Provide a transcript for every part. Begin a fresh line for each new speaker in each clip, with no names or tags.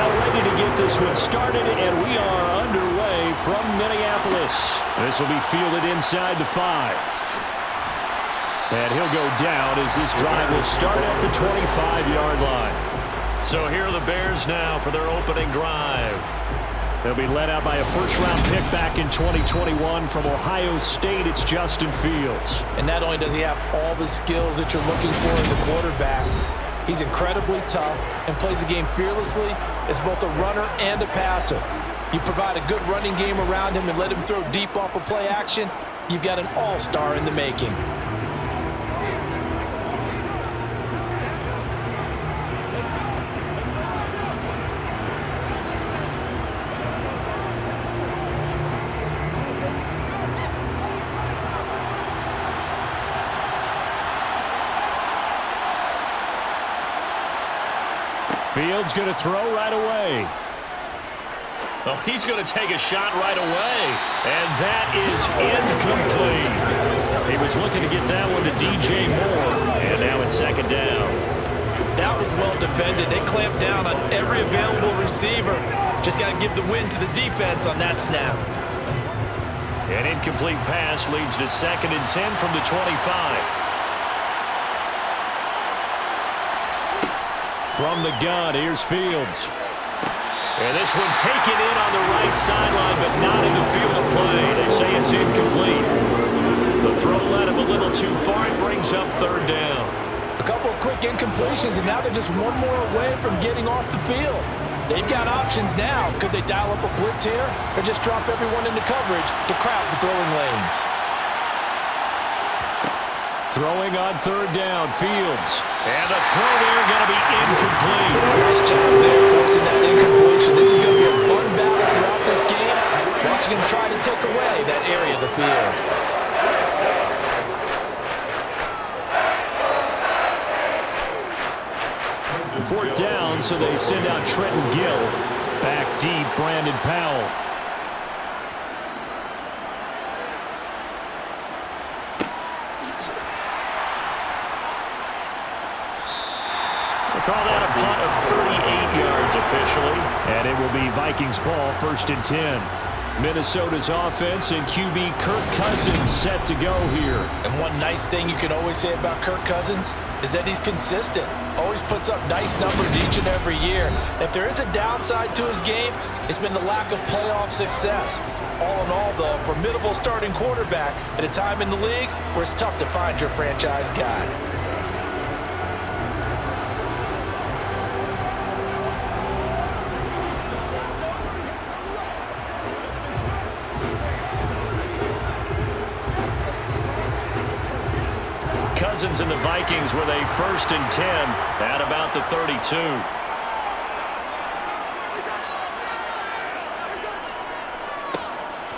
Now ready to get this one started, and we are underway from Minneapolis. This will be fielded inside the 5. And he'll go down as this drive will start at the 25-yard line. So here are the Bears now for their opening drive. They'll be led out by a first-round pick back in 2021 from Ohio State. It's Justin Fields.
And not only does he have all the skills that you're looking for as a quarterback, he's incredibly tough and plays the game fearlessly as both a runner and a passer. You provide a good running game around him and let him throw deep off of play action, you've got an all-star in the making.
Fields going to throw right away.
Oh, he's going to take a shot right away. And that is incomplete.
He was looking to get that one to DJ Moore. And now it's second down.
That was well defended. They clamped down on every available receiver. Just got to give the win to the defense on that snap.
An incomplete pass leads to 2nd and 10 from the 25.
From the gun, here's Fields.
And this one taken in on the right sideline, but not in the field of play. They say it's incomplete. The throw led him a little too far. It brings up 3rd down.
A couple of quick incompletions, and now they're just one more away from getting off the field. They've got options now. Could they dial up a blitz here or just drop everyone into coverage to crowd the throwing lanes?
Throwing on 3rd down, Fields.
And the throw there going to be incomplete.
Nice job there forcing that incompletion. This is going to be a fun battle throughout this game. Watching him try to take away that area of the field.
Fourth down, so they send out Trenton Gill. Back deep, Brandon Powell.
Call that a punt of 38 yards officially.
And it will be Vikings ball, 1st and 10. Minnesota's offense and QB Kirk Cousins set to go here.
And one nice thing you can always say about Kirk Cousins is that he's consistent. Always puts up nice numbers each and every year. If there is a downside to his game, it's been the lack of playoff success. All in all, though, a formidable starting quarterback at a time in the league where it's tough to find your franchise guy.
Cousins and the Vikings with a 1st and 10 at about the 32.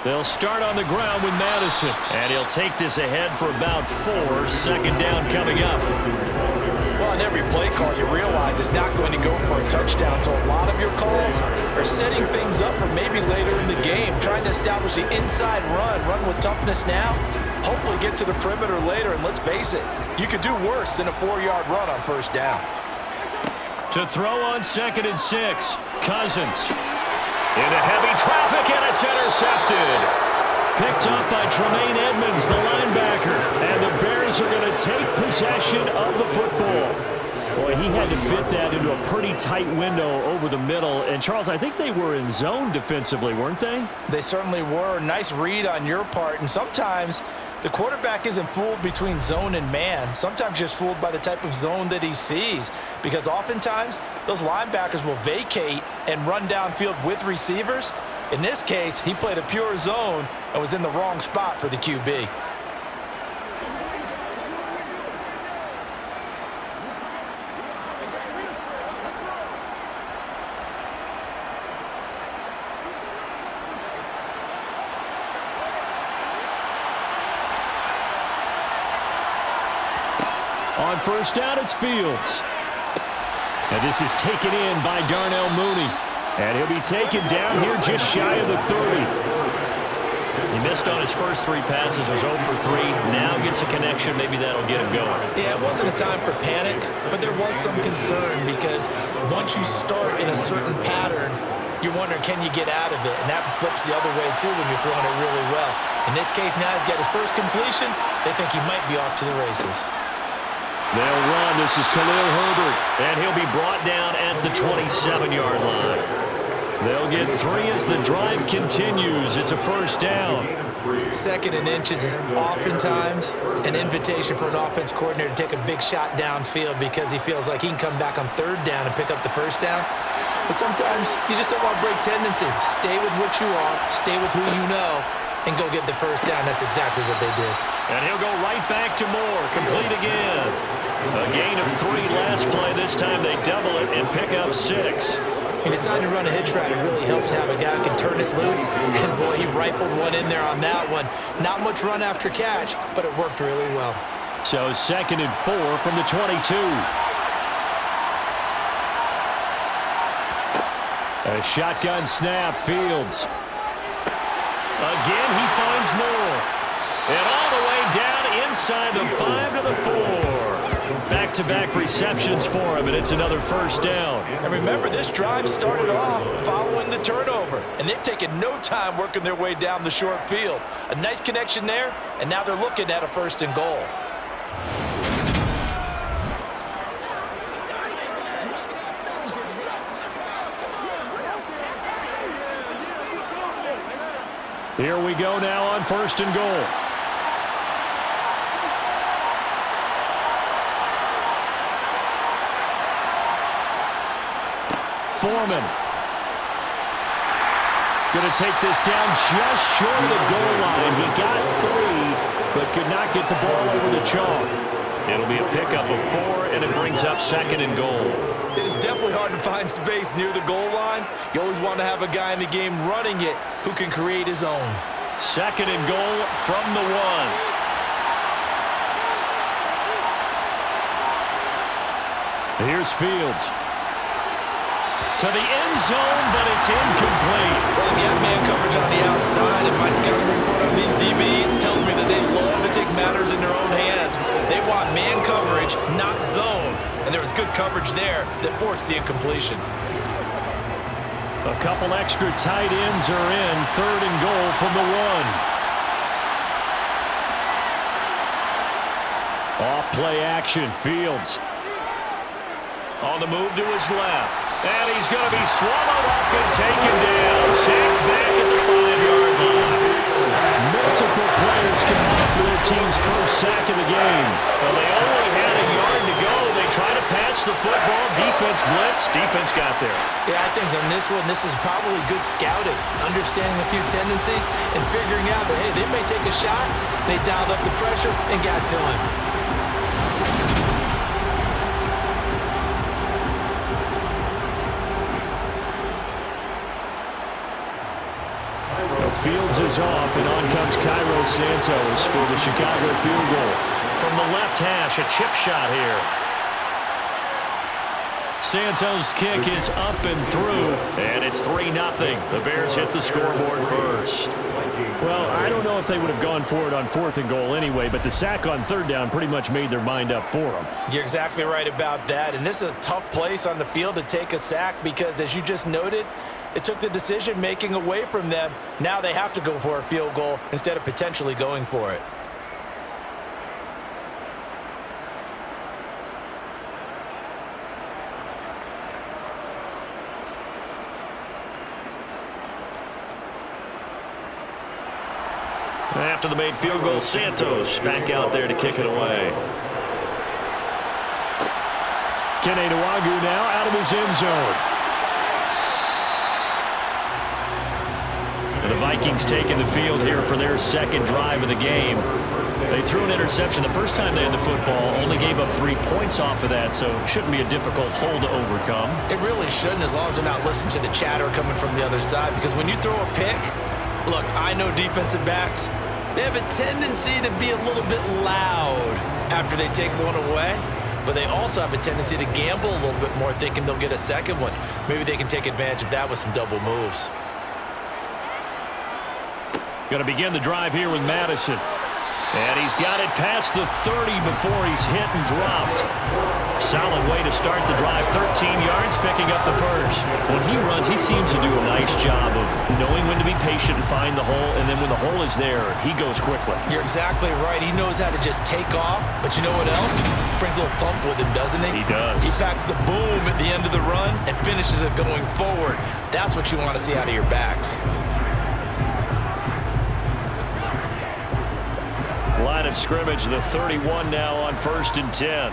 They'll start on the ground with Madison.
And he'll take this ahead for about 4. 2nd down coming up.
Well, on every play call, you realize it's not going to go for a touchdown. So a lot of your calls are setting things up for maybe later in the game, trying to establish the inside run with toughness now. Hopefully get to the perimeter later, and let's face it, you could do worse than a 4-yard run on 1st down.
To throw on 2nd and 6, Cousins. Into heavy traffic, and it's intercepted.
Picked up by Tremaine Edmonds, the linebacker. And the Bears are going to take possession of the football. Boy, he had to fit that into a pretty tight window over the middle. And, Charles, I think they were in zone defensively, weren't they?
They certainly were. Nice read on your part. And sometimes the quarterback isn't fooled between zone and man. Sometimes just fooled by the type of zone that he sees. Because oftentimes, those linebackers will vacate and run downfield with receivers. In this case, he played a pure zone and was in the wrong spot for the QB.
On 1st down, it's Fields. And this is taken in by Darnell Mooney. And he'll be taken down here just shy of the 30.
He missed on his first 3 passes, was 0 for 3. Now gets a connection. Maybe that'll get him going.
Yeah, it wasn't a time for panic, but there was some concern because once you start in a certain pattern, you're wondering, can you get out of it? And that flips the other way, too, when you're throwing it really well. In this case, now he's got his first completion. They think he might be off to the races.
They'll run. This is Khalil Herbert.
And he'll be brought down at the 27-yard line. They'll get 3 as the drive continues. It's a first down.
2nd and inches is oftentimes an invitation for an offense coordinator to take a big shot downfield because he feels like he can come back on 3rd down and pick up the first down. But sometimes you just don't want to break tendency. Stay with what you are, stay with who you know, and go get the first down. That's exactly what they did.
And he'll go right back to Moore. Complete again. A gain of 3 last play. This time they double it and pick up 6.
He decided to run a hitch route. It really helps to have a guy who can turn it loose. And, boy, he rifled one in there on that one. Not much run after catch, but it worked really well.
So 2nd and 4 from the 22. A shotgun snap, Fields.
Again, he finds Moore. And all the way down inside the 5 to the 4. Back-to-back receptions for him, and it's another first down.
And remember, this drive started off following the turnover, and they've taken no time working their way down the short field. A nice connection there, and now they're looking at a 1st and goal.
Here we go now on 1st and goal. Foreman. Going to take this down just short of the goal line. He got 3, but could not get the ball over the chalk.
It'll be a pickup of 4, and it brings up 2nd and goal.
It is definitely hard to find space near the goal line. You always want to have a guy in the game running it who can create his own.
2nd and goal from the 1.
Here's Fields.
To the end zone, but it's incomplete.
Well, I've got man coverage on the outside, and my scouting report on these DBs tells me that they love to take matters in their own hands. They want man coverage, not zone. And there was good coverage there that forced the incompletion.
A couple extra tight ends are in. 3rd and goal from the 1. Off play action. Fields.
On the move to his left. And he's going to be swallowed up and taken down. Sacked back at the 5-yard line.
Multiple players come off for their team's first sack of the game.
Well, they only had a yard to go. They try to pass the football. Defense blitz. Defense got there.
Yeah, I think on this one, this is probably good scouting. Understanding a few tendencies and figuring out that, hey, they may take a shot. They dialed up the pressure and got to him.
Fields is off, and on comes Cairo Santos for the Chicago field goal.
From the left hash, a chip shot here.
Santos' kick is up and through.
And it's 3-0. The Bears hit the scoreboard first.
Well, I don't know if they would have gone for it on 4th and goal anyway, but the sack on 3rd down pretty much made their mind up for them.
You're exactly right about that. And this is a tough place on the field to take a sack because, as you just noted, it took the decision-making away from them. Now they have to go for a field goal instead of potentially going for it.
After the made field goal, Santos back out there to kick it away.
Kene Nwagu now out of his end zone.
And the Vikings taking the field here for their 2nd drive of the game. They threw an interception the first time they had the football, only gave up 3 points off of that, so it shouldn't be a difficult hole to overcome.
It really shouldn't, as long as they're not listening to the chatter coming from the other side, because when you throw a pick, look, I know defensive backs, they have a tendency to be a little bit loud after they take one away, but they also have a tendency to gamble a little bit more, thinking they'll get a second one. Maybe they can take advantage of that with some double moves.
Going to begin the drive here with Madison. And he's got it past the 30 before he's hit and dropped. Solid way to start the drive. 13 yards, picking up the first. When he runs, he seems to do a nice job of knowing when to be patient and find the hole, and then when the hole is there, he goes quickly.
You're exactly right. He knows how to just take off, but you know what else? Brings a little thump with him, doesn't he?
He does.
He packs the boom at the end of the run and finishes it going forward. That's what you want to see out of your backs.
Line of scrimmage, the 31 now on 1st and 10.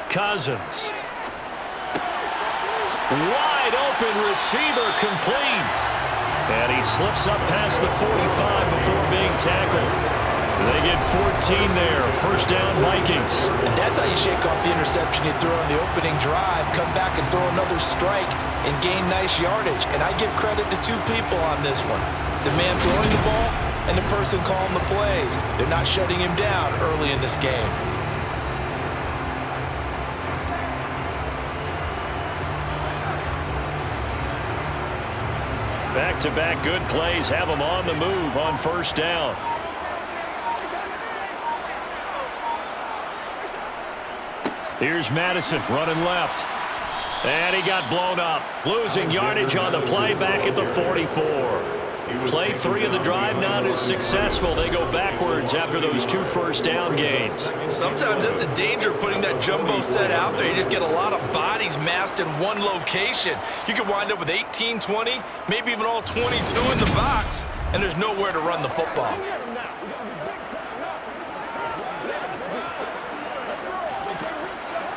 Cousins. Wide open receiver, complete. And he slips up past the 45 before being tackled. They get 14 there. First down, Vikings.
And that's how you shake off the interception you threw on the opening drive, come back and throw another strike and gain nice yardage. And I give credit to two people on this one. The man throwing the ball and the person calling the plays. They're not shutting him down early in this game.
Back-to-back good plays have them on the move on first down. Here's Madison running left. And he got blown up. Losing yardage on the play back at the 44. Play 3 of the drive not as successful. They go backwards after those 2 first down gains.
Sometimes that's a danger putting that jumbo set out there. You just get a lot of bodies massed in one location. You could wind up with 18, 20, maybe even all 22 in the box, and there's nowhere to run the football.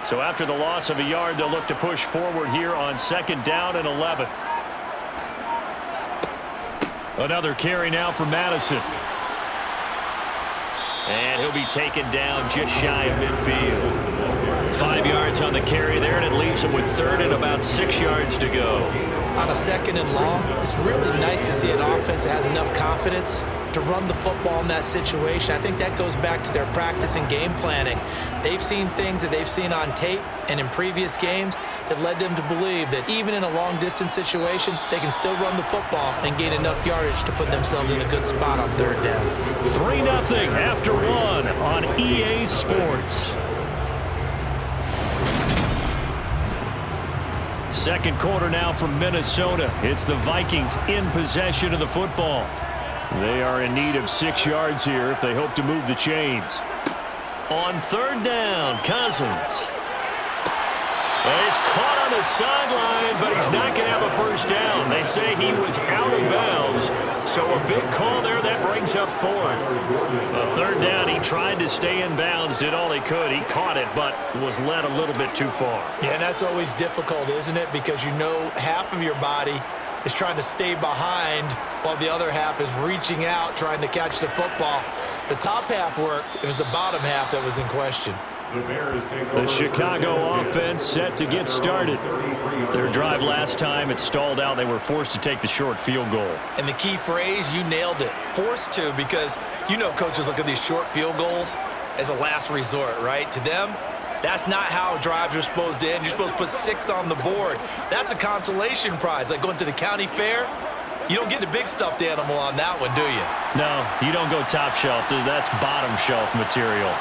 So after the loss of a yard, they'll look to push forward here on 2nd down and 11. Another carry now for Madison. And he'll be taken down just shy of midfield. 5 yards on the carry there, and it leaves him with 3rd and about 6 yards to go.
On a 2nd and long, it's really nice to see an offense that has enough confidence to run the football in that situation. I think that goes back to their practice and game planning. They've seen things that they've seen on tape and in previous games that led them to believe that even in a long-distance situation, they can still run the football and gain enough yardage to put themselves in a good spot on 3rd down.
3-0 after 1 on EA Sports. Second quarter now from Minnesota. It's the Vikings in possession of the football. They are in need of 6 yards here if they hope to move the chains. On 3rd down, Cousins. Well, he's caught on the sideline, but he's not going to have a first down. They say he was out of bounds, so a big call there that brings up 4th. 3rd down, he tried to stay in bounds, did all he could. He caught it, but was led a little bit too far.
Yeah, and that's always difficult, isn't it? Because you know half of your body is trying to stay behind while the other half is reaching out, trying to catch the football. The top half worked. It was the bottom half that was in question.
The Chicago offense set to get started. Their drive last time, it stalled out. They were forced to take the short field goal.
And the key phrase, you nailed it. Forced to, because you know coaches look at these short field goals as a last resort, right? To them, that's not how drives are supposed to end. You're supposed to put 6 on the board. That's a consolation prize. Like going to the county fair, you don't get the big stuffed animal on that one, do you?
No, you don't go top shelf. That's bottom shelf material.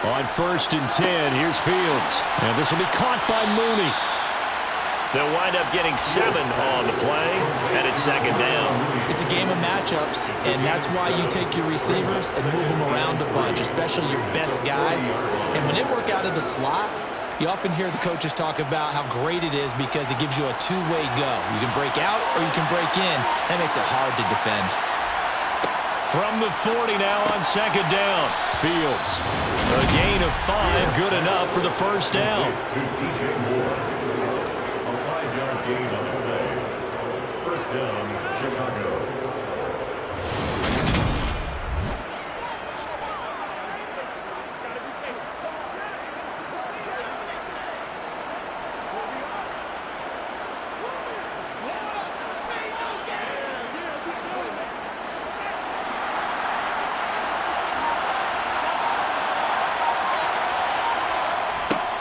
On 1st and 10, here's Fields. And this will be caught by Mooney. They'll wind up getting 7 on the play, and it's 2nd down.
It's a game of matchups, and that's why you take your receivers and move them around a bunch, especially your best guys. And when they work out of the slot, you often hear the coaches talk about how great it is because it gives you a two-way go. You can break out or you can break in. That makes it hard to defend.
From the 40 now on 2nd down. Fields. A gain of 5, good enough for the first down.
To DJ Moore. A 5-yard gain on the play. First down, Chicago.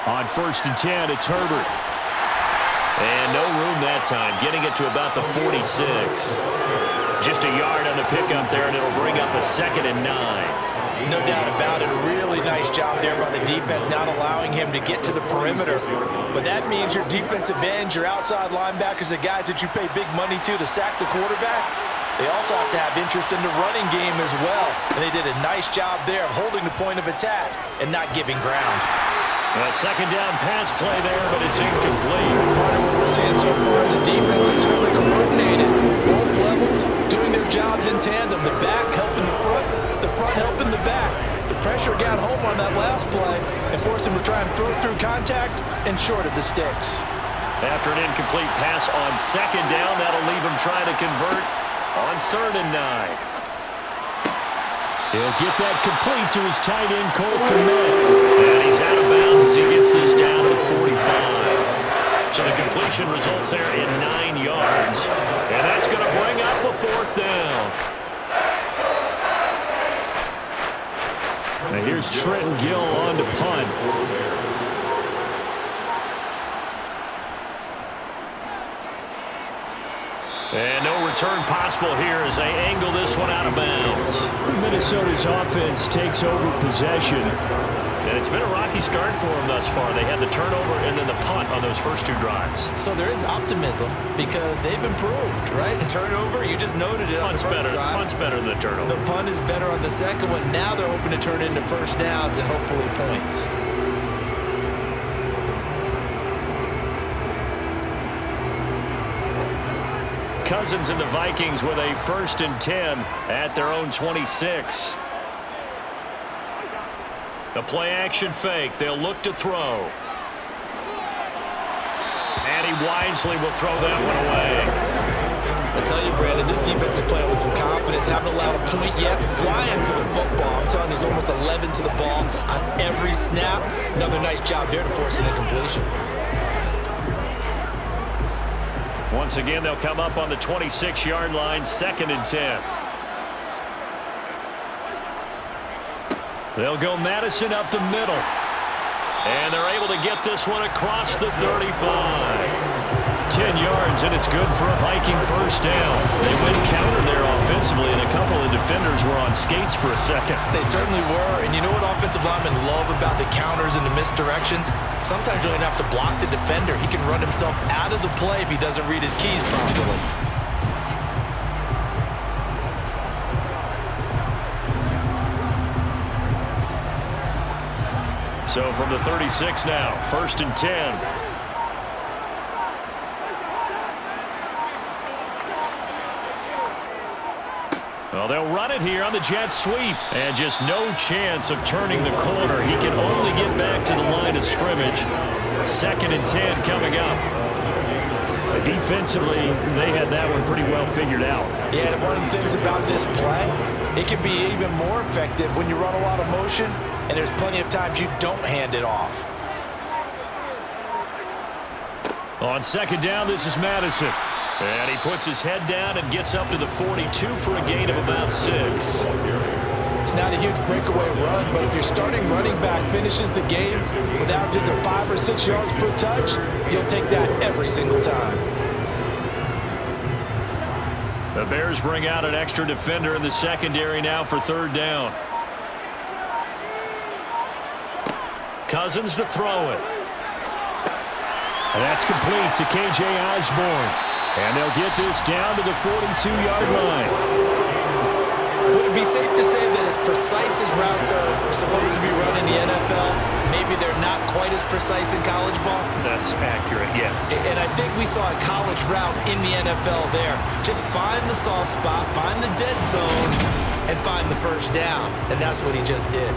On 1st and 10, it's Herbert. And no room that time, getting it to about the 46. Just a yard on the pickup there, and it'll bring up a 2nd and 9.
No doubt about it. A really nice job there by the defense, not allowing him to get to the perimeter. But that means your defensive ends, your outside linebackers, the guys that you pay big money to sack the quarterback, they also have to have interest in the running game as well. And they did a nice job there of holding the point of attack and not giving ground.
A 2nd down pass play there, but it's incomplete.
Part of what we're seeing so far as a defense is certainly coordinated. Both levels doing their jobs in tandem. The back helping the front helping the back. The pressure got home on that last play and forced him to try and throw through contact and short of the sticks.
After an incomplete pass on 2nd down, that'll leave him trying to convert on 3rd and 9.
He'll get that complete to his tight end, Cole Kmet.
And he's out of bounds as he gets this down to the 45. So the completion results there in 9 yards. And that's going to bring up a 4th down.
Now here's Trenton Gill on to punt.
And no return possible here as they angle this one out of bounds.
Minnesota's offense takes over possession.
And it's been a rocky start for them thus far. They had the turnover and then the punt on those first 2 drives.
So there is optimism because they've improved, right? Turnover, you just noted it on the first drive.
Punt's better than the turnover.
The punt is better on the second one. Now they're hoping to turn into first downs and hopefully points.
Cousins and the Vikings with a 1st and 10 at their own 26. The play action fake. They'll look to throw. And he wisely will throw that one away.
I tell you, Brandon, this defense is playing with some confidence. Haven't allowed a point yet. Flying to the football. I'm telling you, there's almost 11 to the ball on every snap. Another nice job there to force an incompletion.
Once again, they'll come up on the 26-yard line, 2nd and 10. They'll go Madison up the middle. And they're able to get this one across the 35. 10 yards, and it's good for a Viking 1st down. They went counter there offensively, and a couple of defenders were on skates for a second.
They certainly were, and you know what offensive linemen love about the counters and the misdirections? Sometimes you don't have to block the defender. He can run himself out of the play if he doesn't read his keys properly.
So from the 36 now, 1st and 10. Well, they'll run it here on the jet sweep. And just no chance of turning the corner. He can only get back to the line of scrimmage. 2nd and 10 coming up.
Defensively, they had that one pretty well figured out.
Yeah, and one of the things about this play, it can be even more effective when you run a lot of motion, and there's plenty of times you don't hand it off.
On 2nd down, this is Madison. And he puts his head down and gets up to the 42 for a gain of about 6.
It's not a huge breakaway run, but if your starting running back finishes the game with averages of 5 or 6 yards per touch, you'll take that every single time.
The Bears bring out an extra defender in the secondary now for 3rd down. Cousins to throw it.
And that's complete to K.J. Osborne. And they'll get this down to the 42-yard line.
Would it be safe to say that as precise as routes are supposed to be run in the NFL, maybe they're not quite as precise in college ball?
That's accurate, yeah.
And I think we saw a college route in the NFL there. Just find the soft spot, find the dead zone, and find the first down. And that's what he just did.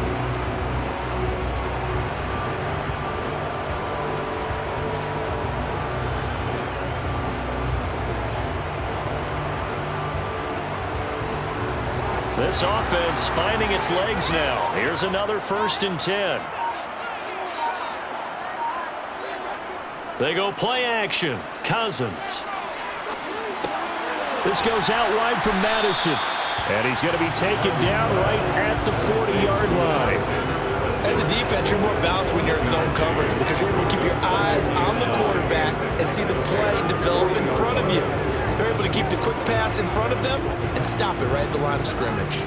This offense finding its legs now. Here's another 1st and 10. They go play action. Cousins.
This goes out wide from Madison. And he's going to be taken down right at the 40-yard line.
As a defense, you're more balanced when you're in zone coverage because you're able to keep your eyes on the quarterback and see the play develop in front of you. They're able to keep the quick pass in front of them and stop it right at the line of scrimmage.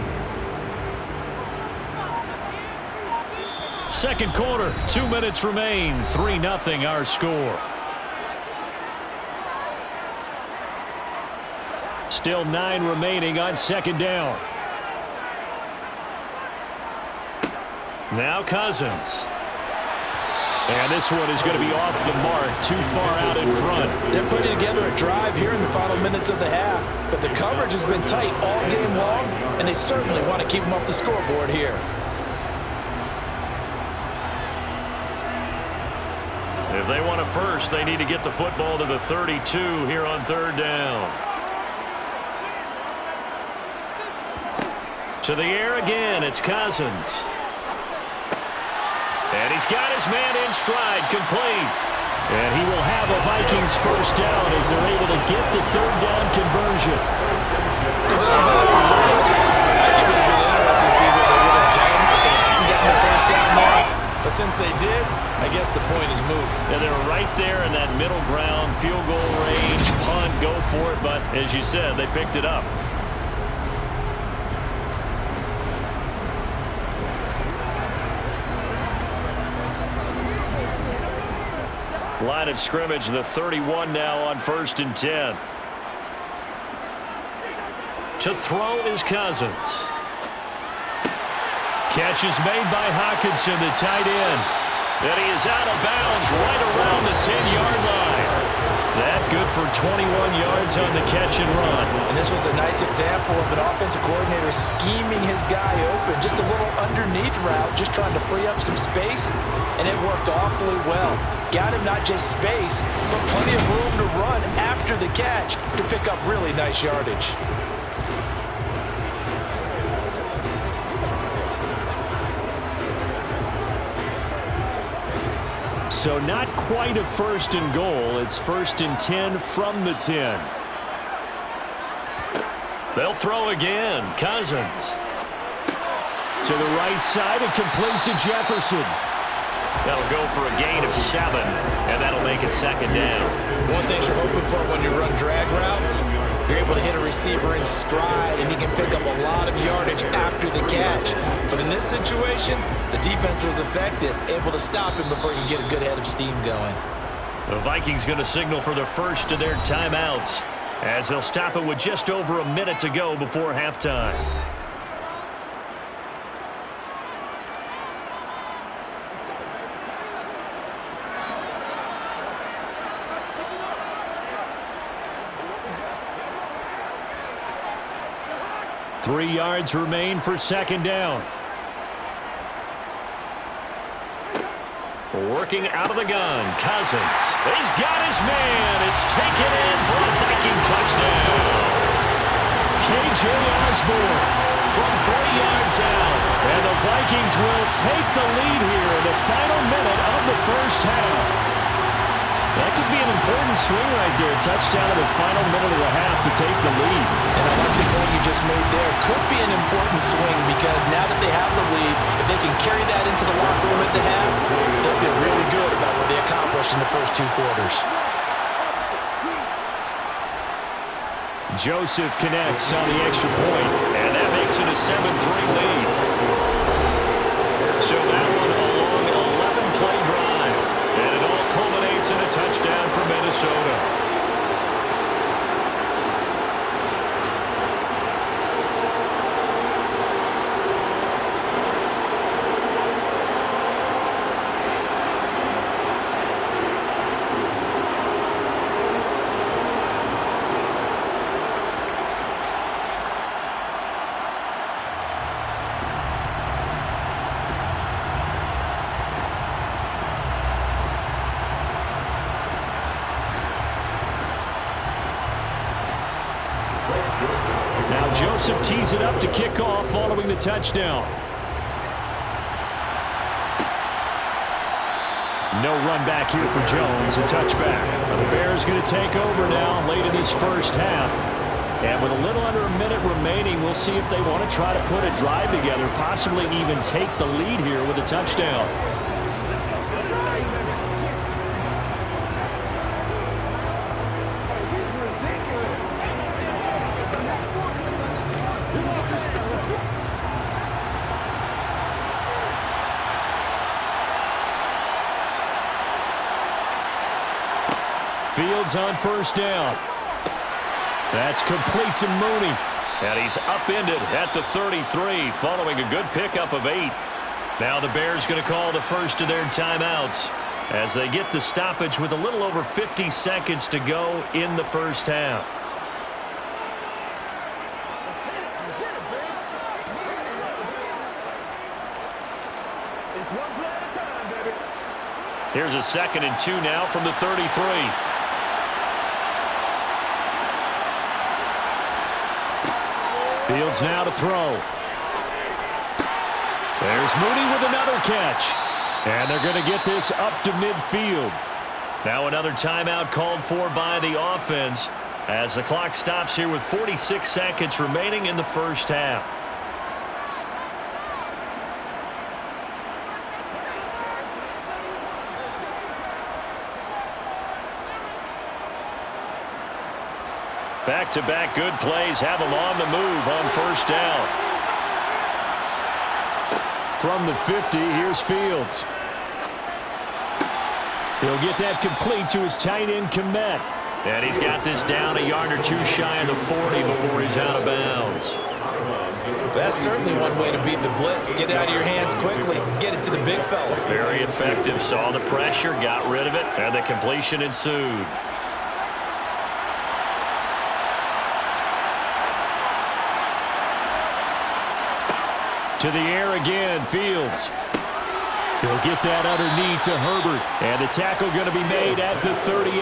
Second quarter, 2 minutes remain. 3-0 our score. Still 9 remaining on second down. Now Cousins. And this one is going to be off the mark, too far out in front.
They're putting together a drive here in the final minutes of the half, but the coverage has been tight all game long, and they certainly want to keep them off the scoreboard here.
If they want a first, they need to get the football to the 32 here on third down. To the air again, it's Cousins. And he's got his man in stride, complete. And he will have a Vikings first down as they're able to get the third down conversion.
Is it a massive score? I think it's really interesting to see what they would have done if they hadn't gotten the first down there. But since they did, I guess the point is moot.
Yeah, they're right there in that middle ground, field goal range, punt, go for it. But as you said, they picked it up. Line of scrimmage, the 31 now on 1st and 10. To throw is Cousins. Catch is made by Hockenson, the tight end. And he is out of bounds right around the 10-yard line. That good for 21 yards on the catch and run.
And this was a nice example of an offensive coordinator scheming his guy open. Just a little underneath route, just trying to free up some space. And it worked awfully well. Got him not just space, but plenty of room to run after the catch to pick up really nice yardage.
So not quite a 1st and goal. It's 1st and 10 from the 10. They'll throw again. Cousins. To the right side and complete to Jefferson. That'll go for a gain of 7, and that'll make it 2nd down.
One thing you're hoping for when you run drag routes, you're able to hit a receiver in stride, and he can pick up a lot of yardage after the catch. But in this situation, the defense was effective, able to stop him before he could get a good head of steam going.
The Vikings going to signal for the first of their timeouts as they'll stop it with just over a minute to go before halftime. Three yards remain for 2nd down. Working out of the gun, Cousins. He's got his man. It's taken in for a Viking touchdown. K.J. Osborne from 3 yards out. And the Vikings will take the lead here in the final minute of the first half. That could be an important swing right there. Touchdown in the final minute of the half to take the lead.
And I like the point you just made there. Could be an important swing because now that they have the lead, if they can carry that into the locker room at the half, they'll feel really good about what they accomplished in the first 2 quarters.
Joseph connects on the extra point, and that makes it a 7-3 lead. So that one a long 11-play drive, and it all culminates in a touchdown for Minnesota. Now Joseph tees it up to kick off following the touchdown. No run back here for Jones, a touchback. The Bears going to take over now late in this first half. And with a little under a minute remaining, we'll see if they want to try to put a drive together, possibly even take the lead here with a touchdown.
Fields on first down. That's complete to Mooney.
And he's upended at the 33 following a good pickup of 8. Now the Bears going to call the first of their timeouts as they get the stoppage with a little over 50 seconds to go in the first half. Here's a 2nd and 2 now from the 33.
Fields now to throw. There's Mooney with another catch. And they're going to get this up to midfield.
Now another timeout called for by the offense as the clock stops here with 46 seconds remaining in the first half. Back-to-back good plays have them on the move on first down.
From the 50, here's Fields. He'll get that complete to his tight end, Komet.
And he's got this down a yard or two shy of the 40 before he's out of bounds.
That's certainly one way to beat the blitz. Get it out of your hands quickly and get it to the big fella.
Very effective. Saw the pressure, got rid of it, and the completion ensued.
To the air again, Fields. He'll get that underneath to Herbert. And the tackle going to be made at the 38.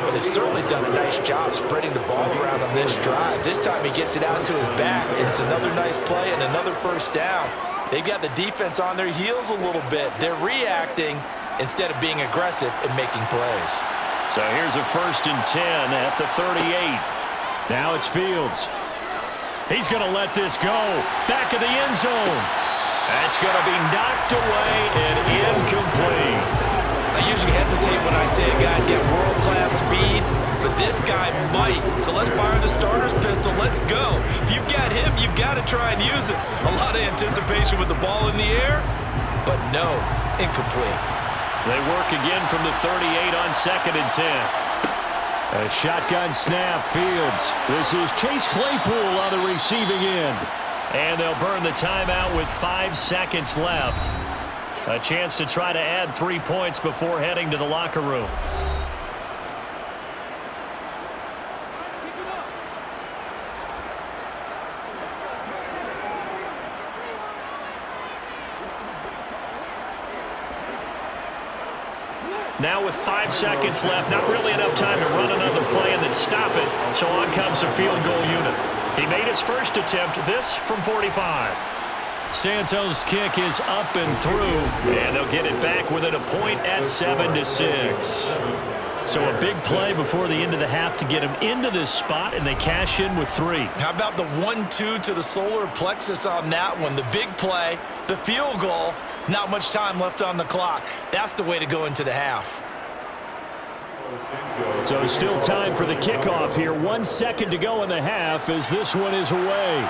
Well, they've certainly done a nice job spreading the ball around on this drive. This time he gets it out to his back, and it's another nice play and another first down. They've got the defense on their heels a little bit. They're reacting instead of being aggressive and making plays.
So here's a 1st and 10 at the 38.
Now it's Fields. He's going to let this go. Back of the end zone.
That's going to be knocked away and incomplete.
I usually hesitate when I say a guy's got world-class speed, but this guy might. So let's fire the starter's pistol. Let's go. If you've got him, you've got to try and use it. A lot of anticipation with the ball in the air, but no, incomplete.
They work again from the 38 on 2nd and 10.
A shotgun snap, Fields. This is Chase Claypool on the receiving end.
And they'll burn the timeout with 5 seconds left. A chance to try to add 3 points before heading to the locker room. Now with 5 seconds left, not really enough time to run another play and then stop it. So on comes the field goal unit. He made his first attempt, this from 45.
Santos' kick is up and through.
And they'll get it back within a point at 7-6.
So a big play before the end of the half to get him into this spot, and they cash in with 3.
How about the 1-2 to the solar plexus on that one? The big play, the field goal, not much time left on the clock. That's the way to go into the half.
So still time for the kickoff here. 1 second to go in the half as this one is away.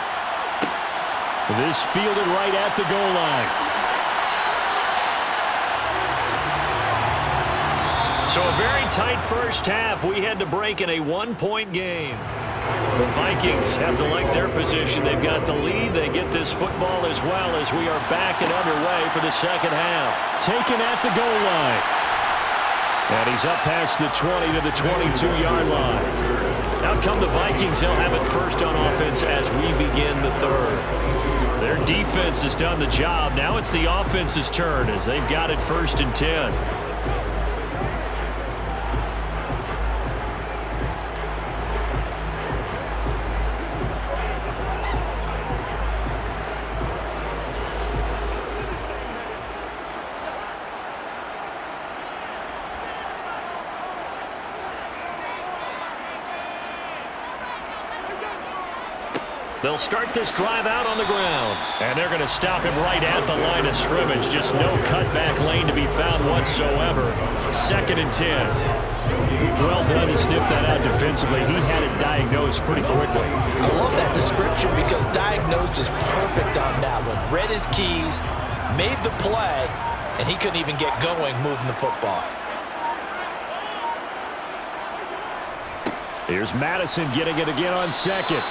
This fielded right at the goal line.
So a very tight first half. We had to break in a 1-point game. The Vikings have to like their position. They've got the lead. They get this football as well as we are back and underway for the second half.
Taken at the goal line. And he's up past the 20 to the 22-yard line.
Out come the Vikings. They'll have it first on offense as we begin the third.
Their defense has done the job. Now it's the offense's turn as they've got it 1st and 10.
They'll start this drive out on the ground.
And they're going to stop him right at the line of scrimmage. Just no cutback lane to be found whatsoever. 2nd and 10. Well done to sniff that out defensively. He had it diagnosed pretty quickly.
I love that description because diagnosed is perfect on that one. Read his keys, made the play, and he couldn't even get going moving the football.
Here's Madison getting it again on second.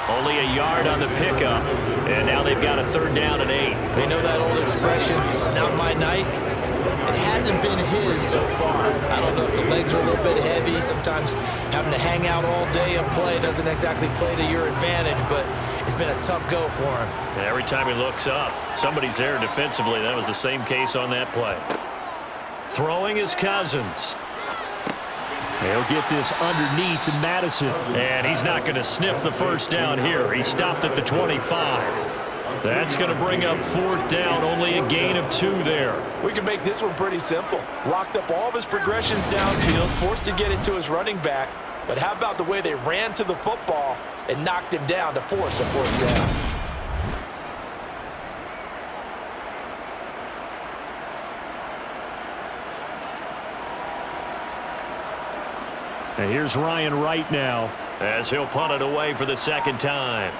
Only a yard on the pickup, and now they've got a 3rd down and 8.
They know that old expression, it's not my night. It hasn't been his so far. I don't know if the legs are a little bit heavy. Sometimes having to hang out all day and play doesn't exactly play to your advantage, but it's been a tough go for him.
And every time he looks up, somebody's there defensively. That was the same case on that play. Throwing is Cousins.
They'll get this underneath to Madison.
And he's not going to sniff the 1st down here. He stopped at the 25. That's going to bring up 4th down, only a gain of 2 there.
We can make this one pretty simple. Locked up all of his progressions downfield, forced to get it to his running back. But how about the way they ran to the football and knocked him down to force a 4th down?
And here's Ryan Wright now,
as he'll punt it away for the 2nd time.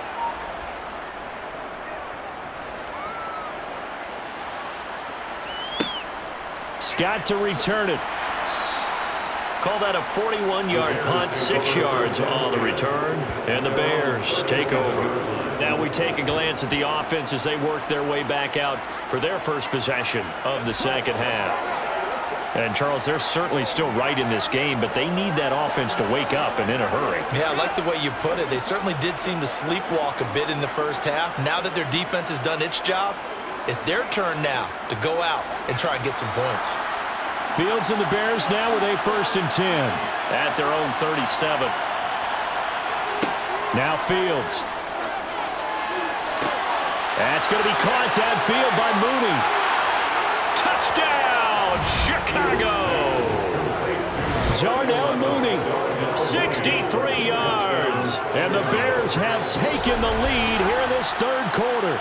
Scott to return it.
Call that a 41-yard punt, 6 yards on the return, and the Bears take over. Now we take a glance at the offense as they work their way back out for their first possession of the 2nd half. And, Charles, they're certainly still right in this game, but they need that offense to wake up and in a hurry.
Yeah, I like the way you put it. They certainly did seem to sleepwalk a bit in the 1st half. Now that their defense has done its job, it's their turn now to go out and try and get some points.
Fields and the Bears now with a 1st and 10.
At their own 37.
Now Fields. That's going to be caught downfield by Mooney.
Touchdown, Chicago!
Darnell Mooney.
63 yards.
And the Bears have taken the lead here in this 3rd quarter.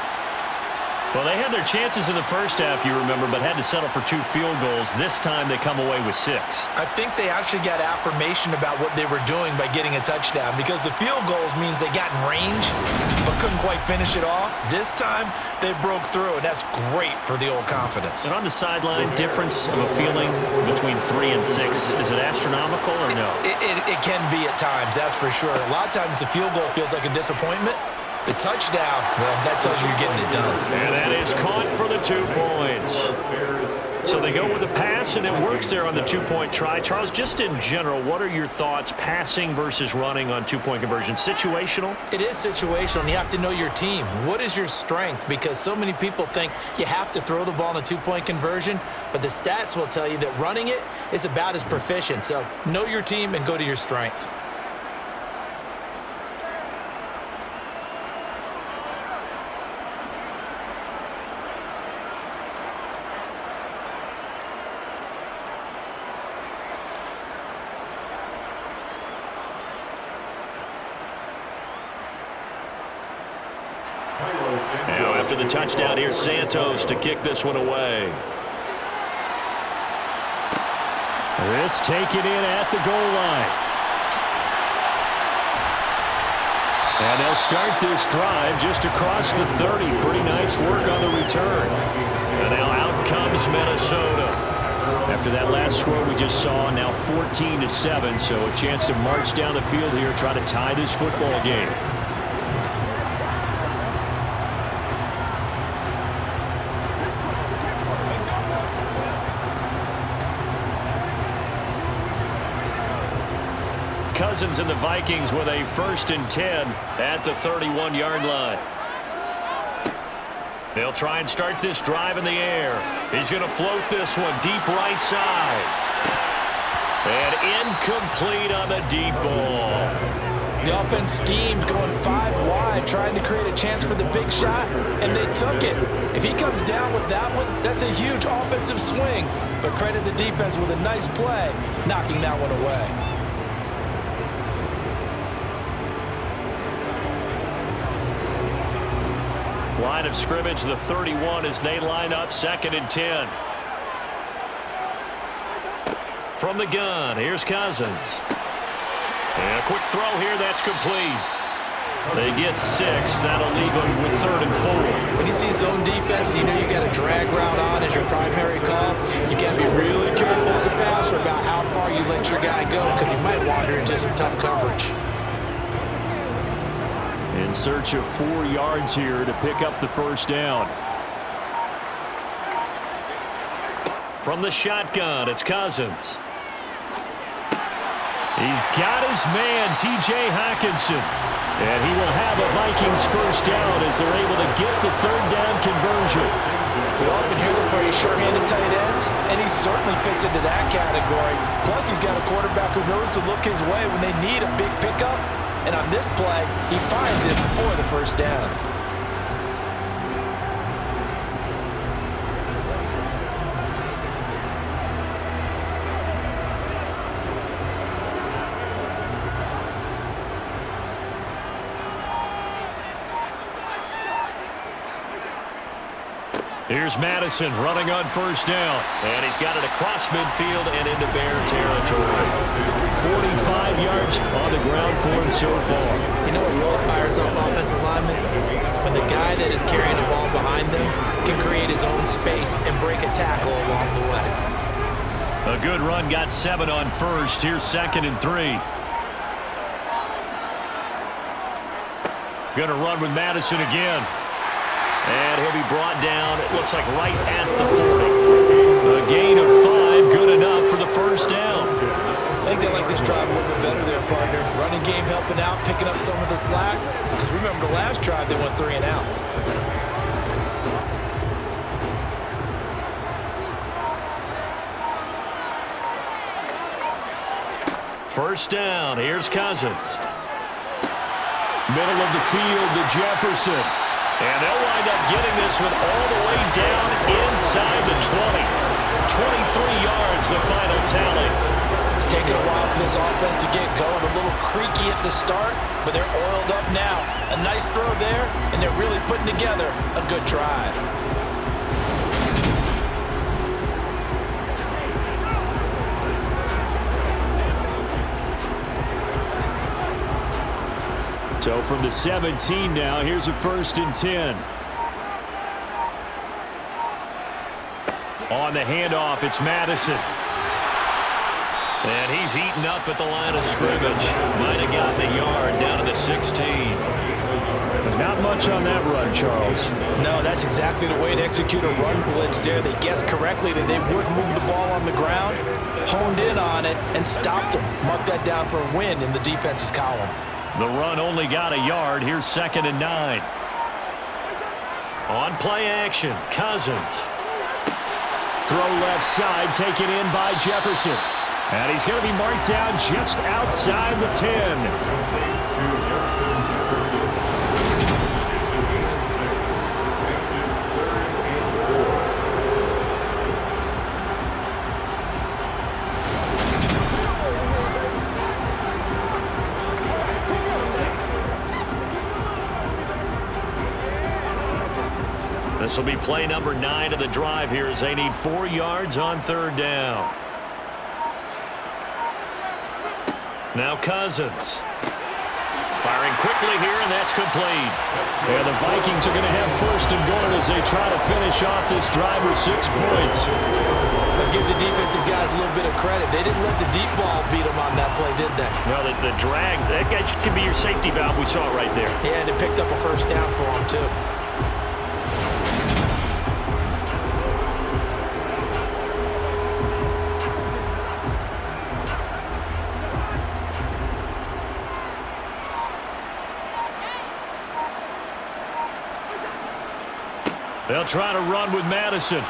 Well, they had their chances in the 1st half, you remember, but had to settle for 2 field goals. This time they come away with 6.
I think they actually got affirmation about what they were doing by getting a touchdown, because the field goals means they got in range but couldn't quite finish it off. This time they broke through, and that's great for the old confidence.
And on the sideline, difference of a feeling between 3 and 6, is it astronomical or no?
It can be at times, that's for sure. A lot of times the field goal feels like a disappointment. The touchdown, well, that tells you you're getting it done.
And that is caught for the 2 points. So they go with the pass, and it works there on the 2-point try. Charles, just in general, what are your thoughts passing versus running on 2-point conversion? Situational?
It is situational, and you have to know your team. What is your strength? Because so many people think you have to throw the ball in a 2-point conversion, but the stats will tell you that running it is about as proficient. So know your team and go to your strength.
Now after the touchdown, here's Santos to kick this one away.
This taken in at the goal line. And they'll start this drive just across the 30. Pretty nice work on the return.
And now out comes Minnesota.
After that last score we just saw, now 14-7, so a chance to march down the field here, try to tie this football game.
Cousins and the Vikings with a 1st and 10 at the 31-yard line. They'll try and start this drive in the air. He's going to float this one deep right side. And incomplete on the deep ball.
The offense schemed going 5 wide, trying to create a chance for the big shot, and they took it. If he comes down with that one, that's a huge offensive swing. But credit the defense with a nice play, knocking that one away.
Line of scrimmage, the 31, as they line up 2nd and 10. From the gun, here's Cousins. And a quick throw here, that's complete. They get 6. That'll leave them with 3rd and 4.
When you see zone defense and you know you got a drag route on as your primary call, you got to be really careful as a passer about how far you let your guy go, because he might wander into some tough coverage.
In search of 4 yards here to pick up the first down.
From the shotgun, it's Cousins.
He's got his man, T.J. Hockenson. And he will have a Vikings first down as they're able to get the third down conversion.
We often hear the phrase sure-handed tight ends, and he certainly fits into that category. Plus, he's got a quarterback who knows to look his way when they need a big pickup. And on this play, he finds it for the first down.
Here's Madison running on first down.
And he's got it across midfield and into Bear territory.
45 yards on the ground for him so far.
You know what really fires up offensive linemen? When the guy that is carrying the ball behind them can create his own space and break a tackle along the way.
A good run, got 7 on first. Here's 2nd and 3. Going to run with Madison again.
And he'll be brought down, it looks like right at the 40.
A gain of 5, good enough for the first down.
I think they like this drive a little bit better there, partner. Running game helping out, picking up some of the slack. Because remember the last drive, they went 3 and out.
First down, here's Cousins.
Middle of the field to Jefferson.
And they'll wind up getting this one all the way down inside the 20. 23 yards, the final tally.
It's taken a while for this offense to get going. A little creaky at the start, but they're oiled up now. A nice throw there, and they're really putting together a good drive.
So from the 17 now, here's a 1st and 10. On the handoff, it's Madison.
And he's heating up at the line of scrimmage. Might have gotten a yard down to the 16.
Not much on that run, Charles.
No, that's exactly the way to execute a run blitz there. They guessed correctly that they would move the ball on the ground, honed in on it, and stopped them. Mark that down for a win in the defense's column.
The run only got a yard. Here's 2nd and 9.
On play action, Cousins.
Throw left side, taken in by Jefferson. And he's going to be marked down just outside the 10.
This will be play number 9 of the drive here as they need 4 yards on 3rd down. Now Cousins. Firing quickly here, and that's complete.
And the Vikings are going to have 1st and goal as they try to finish off this drive with 6 points.
I'll give the defensive guys a little bit of credit. They didn't let the deep ball beat them on that play, did they?
Well, the drag, that guy could be your safety valve. We saw it right there.
Yeah, and it picked up a 1st down for them, too.
They'll try to run with Madison.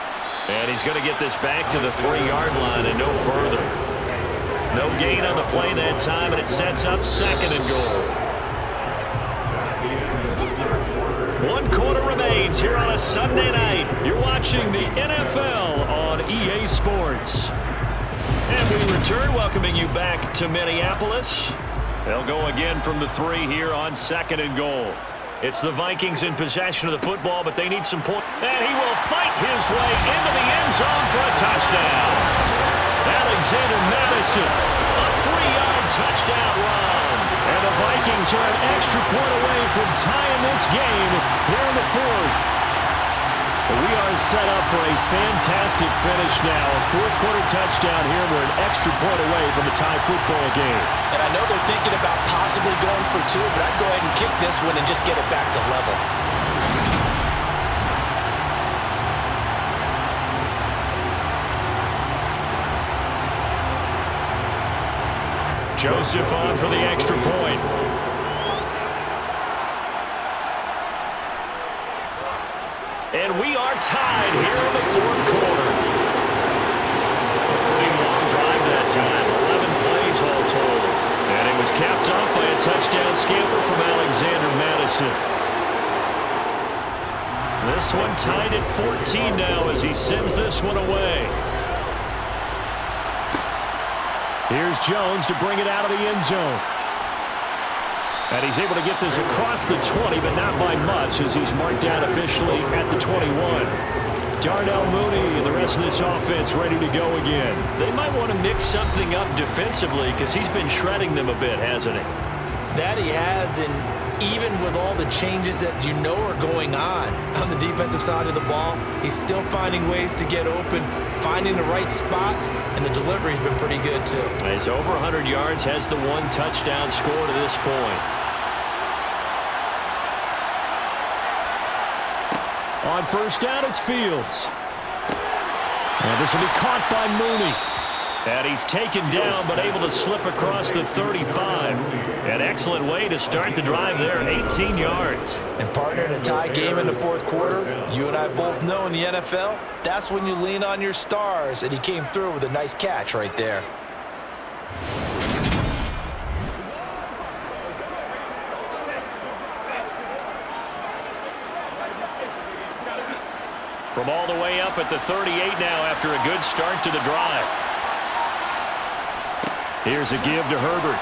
And he's going to get this back to the 3-yard line and no further. No gain on the play that time, and it sets up 2nd and goal. 1 quarter remains here on a Sunday night. You're watching the NFL on EA Sports. And we return, welcoming you back to Minneapolis. They'll go again from the 3 here on 2nd and goal. It's the Vikings in possession of the football, but they need some points. And he will fight his way into the end zone for a touchdown. Alexander Madison, a 3-yard touchdown run.
And the Vikings are an extra point away from tying this game here in the 4th. We are set up for a fantastic finish now. A fourth-quarter touchdown here. We're an extra point away from a tie football game.
And I know they're thinking about possibly going for two, but I'd go ahead and kick this one and just get it back to level.
Joseph on for the extra point. And we are tied here in the fourth quarter. A pretty long drive that time, 11 plays all told. And it was capped off by a touchdown scamper from Alexander Madison. This one tied at 14 now as he sends this one away.
Here's Jones to bring it out of the end zone. And he's able to get this across the 20, but not by much as he's marked down officially at the 21. Darnell Mooney and the rest of this offense ready to go again.
They might want to mix something up defensively because he's been shredding them a bit, hasn't he?
That he has, and even with all the changes that you know are going on the defensive side of the ball, he's still finding ways to get open, finding the right spots, and the delivery's been pretty good too.
He's over 100 yards, has the one touchdown score to this point.
On first down, it's Fields. And this will be caught by Mooney.
And he's taken down, but able to slip across the 35. An excellent way to start the drive there, 18 yards.
And partner, in a tie game in the fourth quarter, you and I both know in the NFL, that's when you lean on your stars, and he came through with a nice catch right there.
From all the way up at the 38 now after a good start to the drive.
Here's a give to Herbert.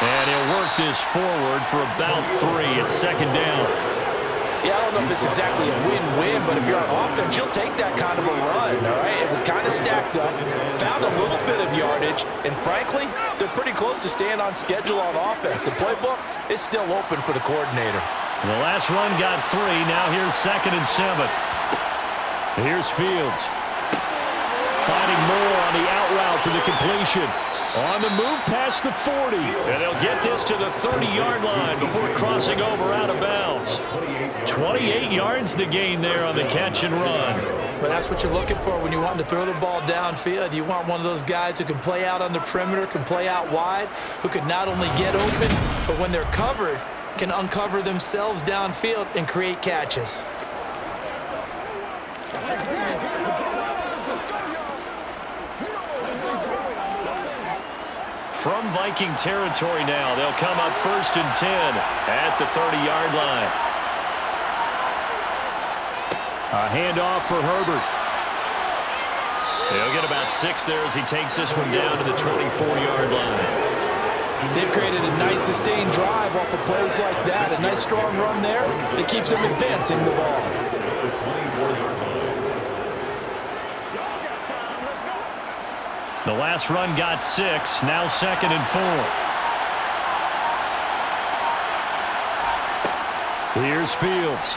And he'll work this forward for about 3 at second down.
Yeah, I don't know if it's exactly a win-win, but if you're on offense, you'll take that kind of a run, all right? It was kind of stacked up, found a little bit of yardage, and frankly, they're pretty close to staying on schedule on offense. The playbook is still open for the coordinator.
The last run got 3. Now here's 2nd and 7. Here's Fields. Finding more on the out route for the completion. On the move past the 40.
And they'll get this to the 30-yard line before crossing over out of bounds. 28 yards the gain there on the catch and run.
Well, that's what you're looking for when you want to throw the ball downfield. You want one of those guys who can play out on the perimeter, can play out wide, who can not only get open, but when they're covered, can uncover themselves downfield and create catches.
From Viking territory now, they'll come up 1st and 10 at the 30-yard line.
A handoff for Herbert.
He'll get about 6 there as he takes this one down to the 24-yard line.
They've created a nice sustained drive off of plays like that. A nice strong run there that keeps them advancing the ball.
The last run got 6. Now 2nd and 4. Here's Fields.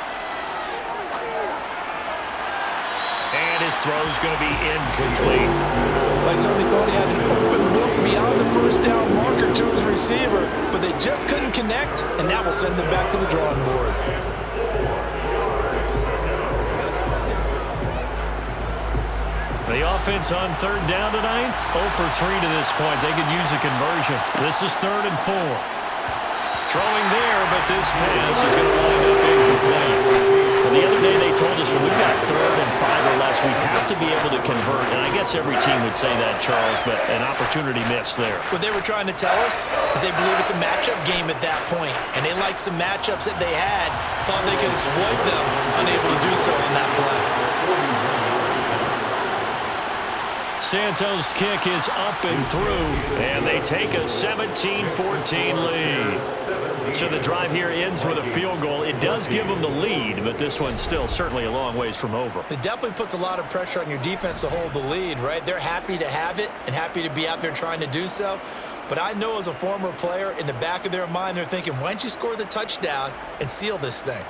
And his throw's going to be incomplete.
I certainly thought he had an open look beyond the first down marker to his receiver, but they just couldn't connect, and that will send them back to the drawing board.
The offense on 3rd down tonight, 0 for 3 to this point. They could use a conversion. This is 3rd and 4. Throwing there, but this pass is going to wind up incomplete. Well, the other day they told us when we've got 3rd and 5 or less, we have to be able to convert. And I guess every team would say that, Charles, but an opportunity missed there.
What they were trying to tell us is they believe it's a matchup game at that point, and they liked some matchups that they had, thought they could exploit them, unable to do so on that play.
Santos' kick is up and through, and they take a 17-14 lead. So the drive here ends with a field goal. It does give them the lead, but this one's still certainly a long ways from over.
It definitely puts a lot of pressure on your defense to hold the lead, right? They're happy to have it and happy to be out there trying to do so. But I know as a former player, in the back of their mind, they're thinking, why don't you score the touchdown and seal this thing?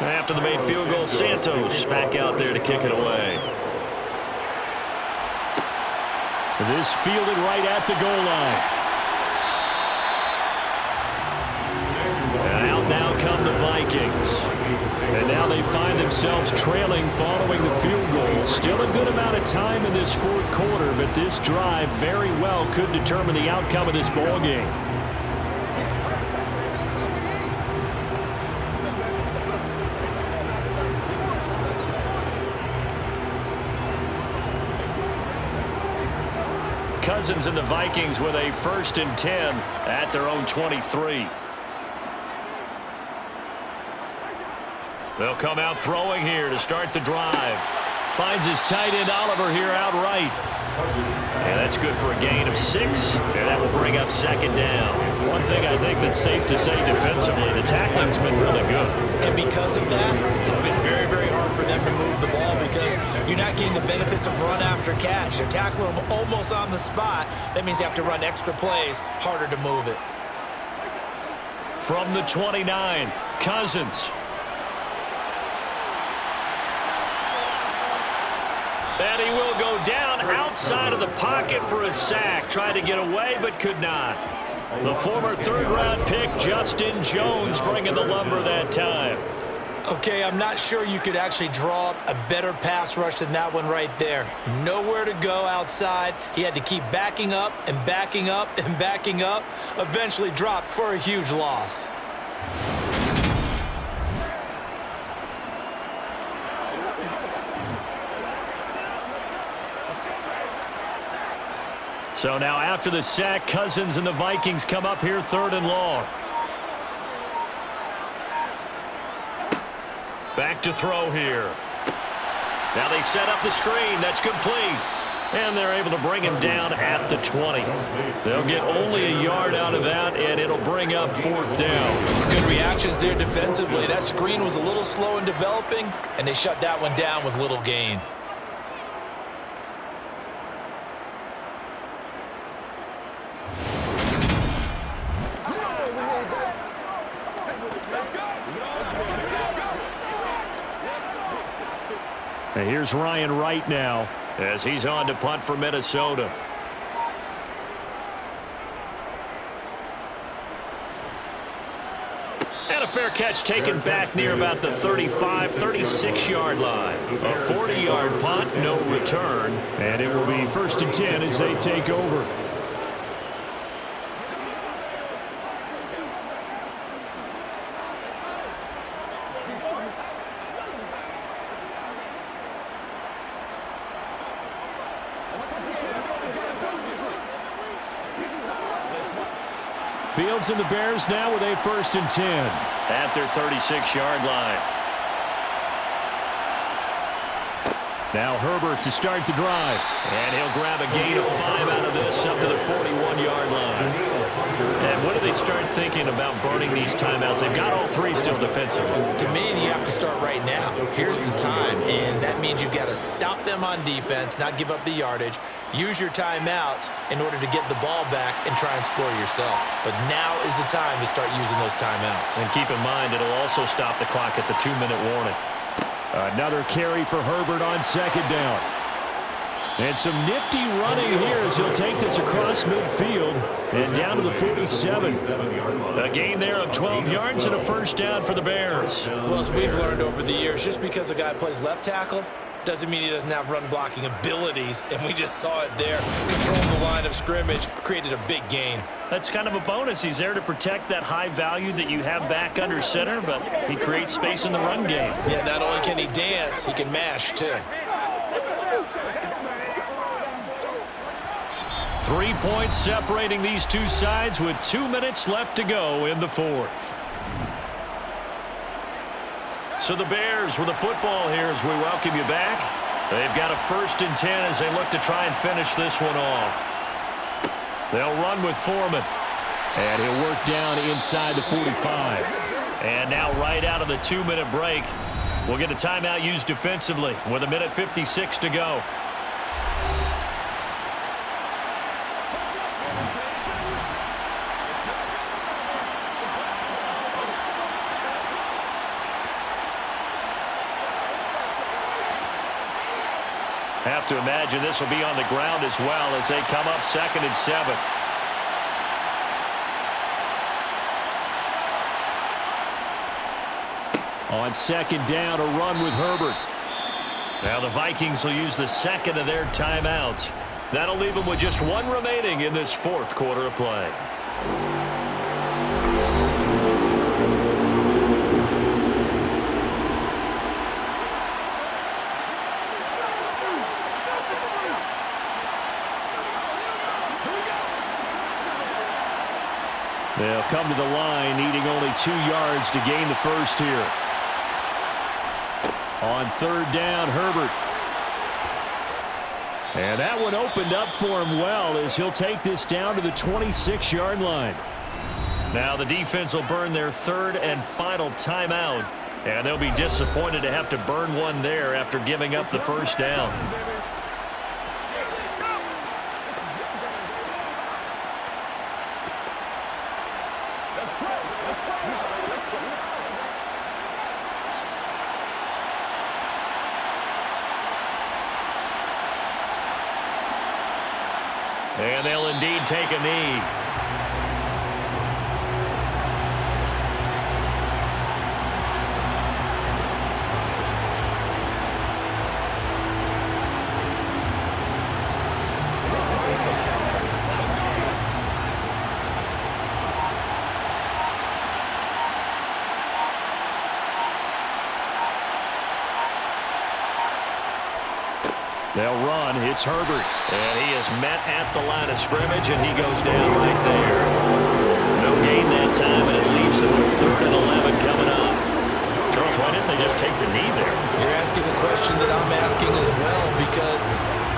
After the made field goal, Santos back out there to kick it away.
This fielded right at the goal line.
And out now come the Vikings.
And now they find themselves trailing following the field goal. Still a good amount of time in this fourth quarter, but this drive very well could determine the outcome of this ball game.
Cousins and the Vikings with a 1st and 10 at their own 23. They'll come out throwing here to start the drive. Finds his tight end Oliver here outright. And that's good for a gain of 6. And that will bring up 2nd down.
One thing I think that's safe to say defensively, the tackling's been really good.
And because of that, it's been very, very hard for them to move the ball because you're not getting the benefits of run after catch. They're tackling them almost on the spot. That means you have to run extra plays, harder to move it.
From the 29, Cousins. And he will go down outside of the pocket for a sack. Tried to get away, but could not. The former 3rd-round pick, Justin Jones, bringing the lumber that time.
Okay, I'm not sure you could actually draw up a better pass rush than that one right there. Nowhere to go outside. He had to keep backing up and backing up and backing up. Eventually dropped for a huge loss.
So now after the sack, Cousins and the Vikings come up here 3rd and long. Back to throw here. Now they set up the screen. That's complete. And they're able to bring him down at the 20. They'll get only a yard out of that, and it'll bring up 4th down.
Good reactions there defensively. That screen was a little slow in developing, and they shut that one down with little gain.
And here's Ryan Wright now
as he's on to punt for Minnesota. And a fair catch taken back near about the 35, 36-yard line. A 40-yard punt, no return.
And it will be 1st and 10 as they take over. Fields and the Bears now with a 1st and 10.
At their 36-yard line.
Now Herbert to start the drive.
And he'll grab a gain of 5 out of this up to the 41-yard line. And what do they start thinking about burning these timeouts? They've got all 3 still defensively.
To me, you have to start right now. Here's the time, and that means you've got to stop them on defense, not give up the yardage, use your timeouts in order to get the ball back and try and score yourself. But now is the time to start using those timeouts.
And keep in mind, it'll also stop the clock at the 2-minute warning.
Another carry for Herbert on 2nd down. And some nifty running here as he'll take this across midfield and down to the 47.
A gain there of 12 yards and a 1st down for the Bears.
Well, as we've learned over the years, just because a guy plays left tackle doesn't mean he doesn't have run blocking abilities, and we just saw it there. Controlled the line of scrimmage, created a big gain.
That's kind of a bonus. He's there to protect that high value that you have back under center, but he creates space in the run game.
Yeah, not only can he dance, he can mash, too.
3 points separating these two sides with 2 minutes left to go in the 4th. So the Bears with the football here as we welcome you back. They've got a 1st and 10 as they look to try and finish this one off. They'll run with Foreman.
And he'll work down inside the 45.
And now right out of the 2-minute break, we'll get a timeout used defensively with 1:56 to go. to imagine this will be on the ground as well as they come up 2nd and 7.
On 2nd down, a run with Herbert.
Now the Vikings will use the 2nd of their timeouts. That'll leave them with just 1 remaining in this 4th quarter of play.
They'll come to the line, needing only 2 yards to gain the first here. On 3rd down, Herbert. And that one opened up for him well as he'll take this down to the 26-yard line.
Now the defense will burn their 3rd and final timeout, and they'll be disappointed to have to burn one there after giving up the first down. And they'll indeed take a knee.
They'll run. It's Herbert.
And he is met at the line of scrimmage, and he goes down right there. No gain that time, and it leaves him with 3rd and 11 coming up. Charles, why didn't they just take the knee there?
You're asking the question that I'm asking as well, because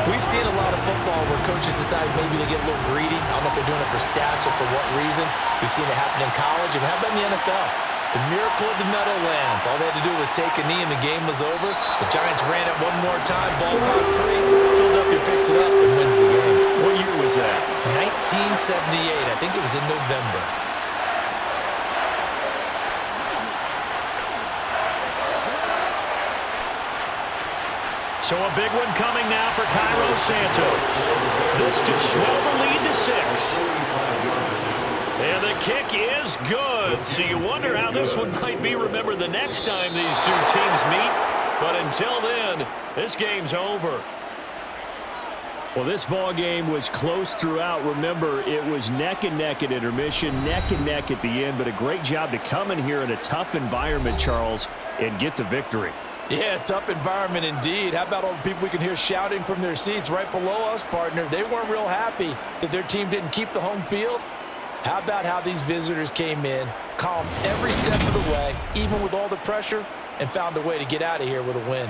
we've seen a lot of football where coaches decide maybe they get a little greedy. I don't know if they're doing it for stats or for what reason. We've seen it happen in college. And how about in the NFL? The miracle of the Meadowlands. All they had to do was take a knee and the game was over. The Giants ran it one more time, ball caught free. Philadelphia picks it up and wins the game.
What year was that?
1978. I think it was in November.
So a big one coming now for Cairo Santos. This to swell the lead to 6. And the kick is good. So you wonder how this one might be remembered the next time these two teams meet. But until then, this game's over.
Well, this ball game was close throughout. Remember, it was neck and neck at intermission, neck and neck at the end. But a great job to come in here in a tough environment, Charles, and get the victory.
Yeah, tough environment indeed. How about all the people we can hear shouting from their seats right below us, partner? They weren't real happy that their team didn't keep the home field. How about how these visitors came in, calm every step of the way, even with all the pressure, and found a way to get out of here with a win?